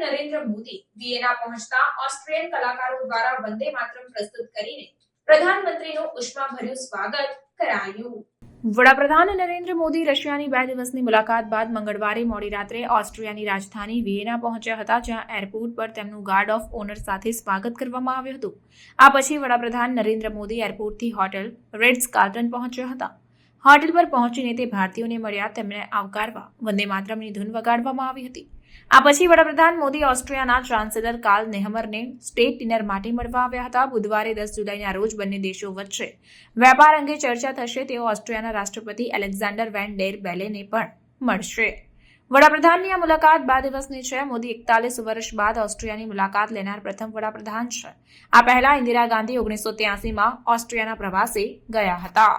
Narendra Modi Vienna પહોંચતા Austrian કલાકારો દ્વારા વંદે માતરમ પ્રસ્તુત કરીને પ્રધાનમંત્રીનું ઉષ્માભર્યું સ્વાગત કરાયું. વડાપ્રધાન નરેન્દ્ર મોદી રશિયાની 2 દિવસની મુલાકાત બાદ મંગળવારે મોડી રાત્રે ઓસ્ટ્રિયાની રાજધાની વિયેના પહોંચ્યા હતા, જ્યાં એરપોર્ટ પર તેમનું ગાર્ડ ઓફ ઓનર સાથે સ્વાગત કરવામાં આવ્યું હતું. આ પછી વડાપ્રધાન નરેન્દ્ર મોદી એરપોર્ટથી હોટેલ રેડ્સ કાર્લટન પહોંચ્યા હતા. હોટેલ પર પહોંચીને તે ભારતીયોને મળ્યા. તેમને આવકારવા વંદે માતરમની ધૂન વગાડવામાં આવી હતી. આ પછી વડાપ્રધાન મોદી ઓસ્ટ્રિયાના ચાન્સેલર કાર્લ નેહમરને સ્ટેટ ડિનર માટે મળવા આવ્યા હતા. બુધવારે 10 જુલાઈના રોજ બંને દેશો વચ્ચે વેપાર અંગે ચર્ચા થશે. તેઓ ઓસ્ટ્રિયાના રાષ્ટ્રપતિ એલેક્ઝાન્ડર વેન ડેર બેલેને પણ મળશે. વડાપ્રધાનની આ મુલાકાત 2 દિવસની છે. મોદી 41 વર્ષ બાદ ઓસ્ટ્રિયાની મુલાકાત લેનાર પ્રથમ વડાપ્રધાન છે. આ પહેલા ઇન્દિરા ગાંધી 1983માં ઓસ્ટ્રિયાના પ્રવાસે ગયા હતા.